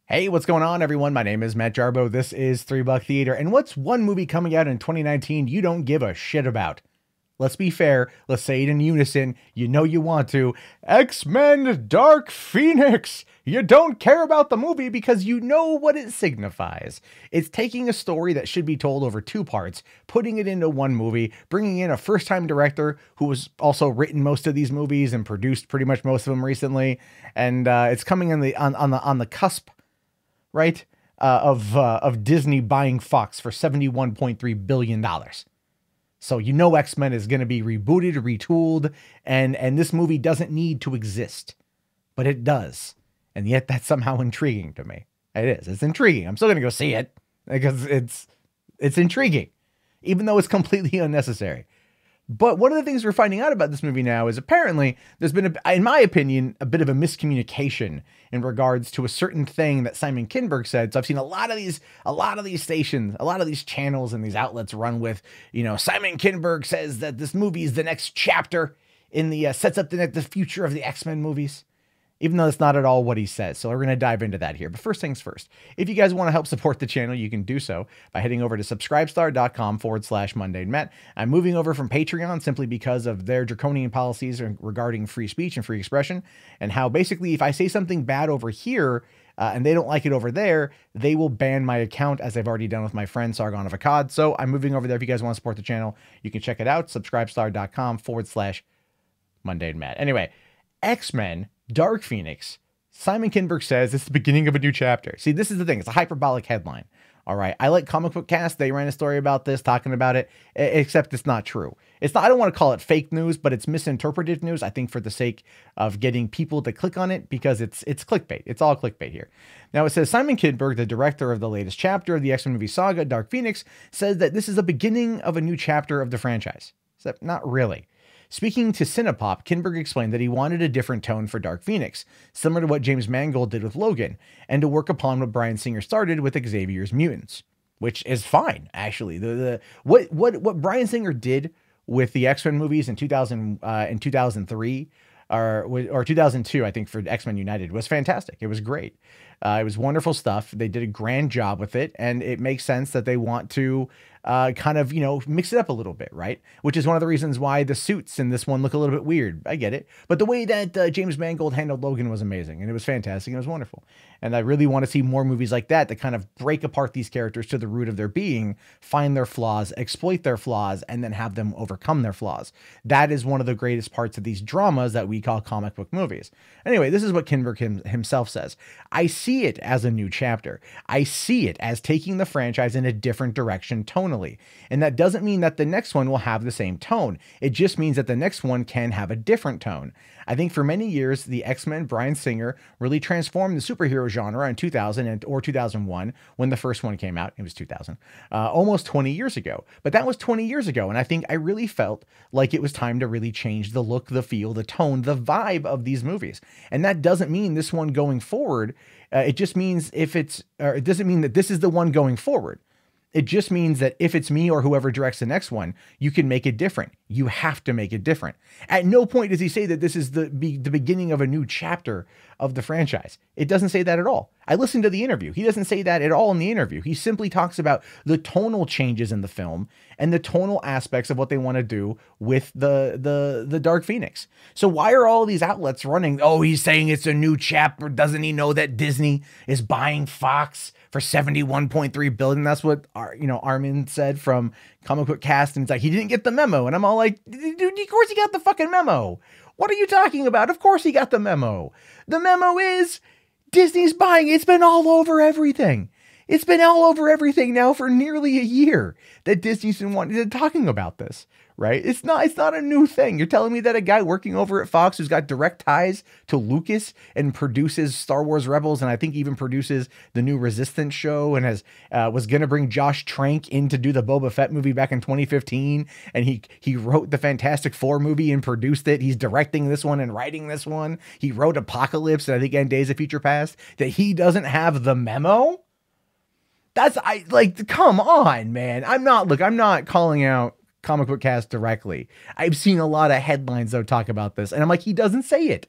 Hey, what's going on, everyone? My name is Matt Jarbo. This is 3 Buck Theater. And what's one movie coming out in 2019 you don't give a shit about? Let's be fair. Let's say it in unison. You know you want to. X-Men Dark Phoenix. You don't care about the movie because you know what it signifies. It's taking a story that should be told over two parts, putting it into one movie, bringing in a first-time director who has also written most of these movies and produced pretty much most of them recently. And it's coming on the cusp, right, of Disney buying Fox for $71.3 billion. So you know X-Men is going to be rebooted, retooled, and this movie doesn't need to exist, but it does. And yet that's somehow intriguing to me. It is. It's intriguing. I'm still going to go see it because it's intriguing, even though it's completely unnecessary. But one of the things we're finding out about this movie now is apparently there's been, in my opinion, a bit of a miscommunication in regards to a certain thing that Simon Kinberg said. So I've seen a lot of these stations, a lot of these channels and these outlets run with, Simon Kinberg says that this movie is the next chapter in the, sets up the future of the X-Men movies, even though it's not at all what he says. So we're going to dive into that here. But first things first, if you guys want to help support the channel, you can do so by heading over to subscribestar.com/mundanemet. I'm moving over from Patreon simply because of their draconian policies regarding free speech and free expression, and how basically if I say something bad over here and they don't like it over there, they will ban my account, as I've already done with my friend Sargon of Akkad. So I'm moving over there. If you guys want to support the channel, you can check it out. Subscribestar.com/mundanemet. Anyway, X-Men Dark Phoenix. Simon Kinberg says it's the beginning of a new chapter. See, this is the thing. It's a hyperbolic headline. All right. I like Comic Book Cast. They ran a story about this, talking about it, except it's not true. It's not, I don't want to call it fake news, but it's misinterpreted news, I think, for the sake of getting people to click on it, because it's clickbait. It's all clickbait here. Now, it says Simon Kinberg, the director of the latest chapter of the X-Men movie saga, Dark Phoenix, says that this is the beginning of a new chapter of the franchise. Except not really. Speaking to Cinepop, Kinberg explained that he wanted a different tone for Dark Phoenix, similar to what James Mangold did with Logan, and to work upon what Bryan Singer started with Xavier's Mutants, which is fine, actually. What Bryan Singer did with the X-Men movies in 2003 or 2002, I think, for X-Men United was fantastic. It was great. It was wonderful stuff. They did a grand job with it, and it makes sense that they want to kind of, mix it up a little bit, right? Which is one of the reasons why the suits in this one look a little bit weird. I get it. But the way that James Mangold handled Logan was amazing, and it was fantastic, and it was wonderful. And I really want to see more movies like that kind of break apart these characters to the root of their being, find their flaws, exploit their flaws, and then have them overcome their flaws. That is one of the greatest parts of these dramas that we call comic book movies. Anyway, this is what Kinberg himself says. I see it as a new chapter. I see it as taking the franchise in a different direction tonally. And that doesn't mean that the next one will have the same tone. It just means that the next one can have a different tone. I think for many years, the X-Men, Bryan Singer, really transformed the superhero genre in 2000 or 2001 when the first one came out. It was 2000, almost 20 years ago. But that was 20 years ago. And I think I really felt like it was time to really change the look, the feel, the tone, the vibe of these movies. And that doesn't mean this one going forward. It just means it doesn't mean that this is the one going forward. It just means that if it's me or whoever directs the next one, you can make it different. You have to make it different. At no point does he say that this is the beginning of a new chapter of the franchise. It doesn't say that at all. I listened to the interview. He doesn't say that at all in the interview. He simply talks about the tonal changes in the film and the tonal aspects of what they want to do with the Dark Phoenix. So why are all these outlets running? Oh, he's saying it's a new chapter. Doesn't he know that Disney is buying Fox for $71.3 billion? That's what Armin said from Comic Book Cast, and it's like he didn't get the memo. And I'm all like, dude, of course he got the fucking memo. What are you talking about? Of course he got the memo. The memo is Disney's buying. It's been all over everything. It's been all over everything now for nearly a year that Disney's been talking about this, right? It's not a new thing. You're telling me that a guy working over at Fox who's got direct ties to Lucas and produces Star Wars Rebels, and I think even produces the new Resistance show, and was going to bring Josh Trank in to do the Boba Fett movie back in 2015, and he wrote the Fantastic Four movie and produced it. He's directing this one and writing this one. He wrote Apocalypse and I think and Days of Future Past. That he doesn't have the memo? Come on, man. I'm not calling out Comic Book Cast directly. I've seen a lot of headlines though talk about this, and I'm like, he doesn't say it.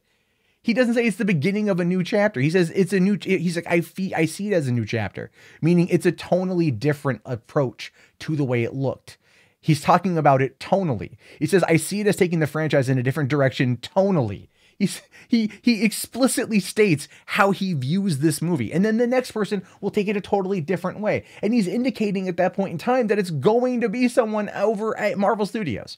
He doesn't say it's the beginning of a new chapter. He says it's a new, he's like, I see it as a new chapter, meaning it's a tonally different approach to the way it looked. He's talking about it tonally. He says, I see it as taking the franchise in a different direction tonally. He explicitly states how he views this movie. And then the next person will take it a totally different way. And he's indicating at that point in time that it's going to be someone over at Marvel Studios.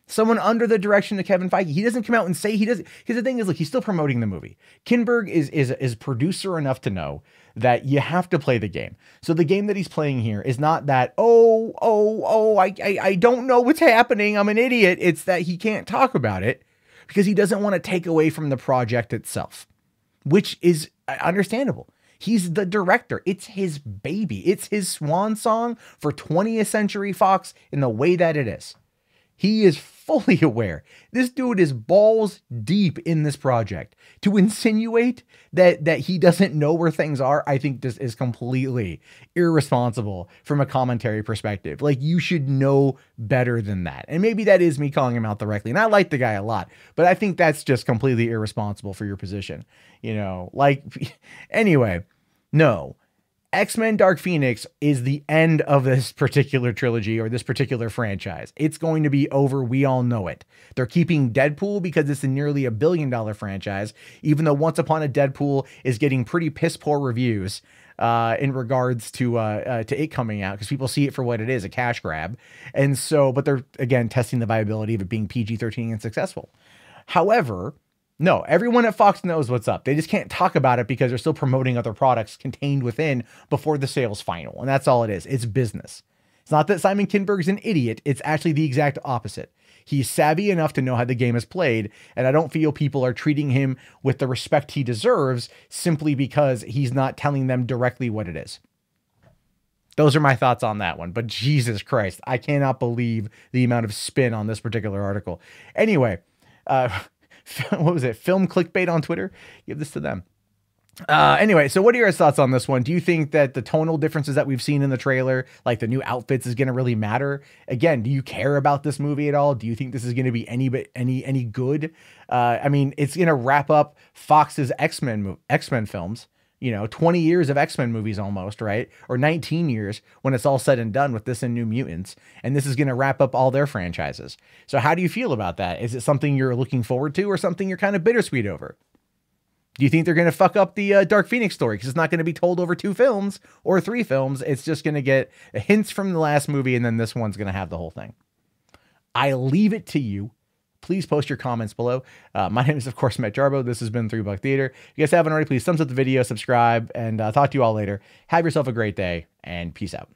Someone under the direction of Kevin Feige. He doesn't come out and say he doesn't. Because the thing is, look, he's still promoting the movie. Kinberg is producer enough to know that you have to play the game. So the game that he's playing here is not that, I don't know what's happening, I'm an idiot. It's that he can't talk about it because he doesn't want to take away from the project itself, which is understandable. He's the director. It's his baby. It's his swan song for 20th Century Fox in the way that it is. He is fully aware. This dude is balls deep in this project. To insinuate that he doesn't know where things are, I think this is completely irresponsible from a commentary perspective. Like, you should know better than that. And maybe that is me calling him out directly. And I like the guy a lot, but I think that's just completely irresponsible for your position. You know, like, anyway, no. X-Men Dark Phoenix is the end of this particular trilogy or this particular franchise. It's going to be over. We all know it. They're keeping Deadpool because it's a nearly $1 billion franchise, even though Once Upon a Deadpool is getting pretty piss poor reviews in regards to it coming out, because people see it for what it is, a cash grab. And so, but they're, again, testing the viability of it being PG-13 and successful. However, no, everyone at Fox knows what's up. They just can't talk about it because they're still promoting other products contained within before the sale's final. And that's all it is. It's business. It's not that Simon Kinberg's an idiot. It's actually the exact opposite. He's savvy enough to know how the game is played. And I don't feel people are treating him with the respect he deserves simply because he's not telling them directly what it is. Those are my thoughts on that one. But Jesus Christ, I cannot believe the amount of spin on this particular article. Anyway, what was it? Film clickbait on Twitter. Give this to them. Anyway, so what are your thoughts on this one? Do you think that the tonal differences that we've seen in the trailer, like the new outfits, is going to really matter? Again, do you care about this movie at all? Do you think this is going to be any good? I mean, it's going to wrap up Fox's X-Men films. You know, 20 years of X-Men movies almost, right? Or 19 years when it's all said and done with this and New Mutants. And this is going to wrap up all their franchises. So how do you feel about that? Is it something you're looking forward to or something you're kind of bittersweet over? Do you think they're going to fuck up the Dark Phoenix story? Because it's not going to be told over 2 films or 3 films. It's just going to get hints from the last movie, and then this one's going to have the whole thing. I leave it to you. Please post your comments below. My name is, of course, Matt Jarbo. This has been 3 Buck Theater. If you guys haven't already, please thumbs up the video, subscribe, and talk to you all later. Have yourself a great day, and peace out.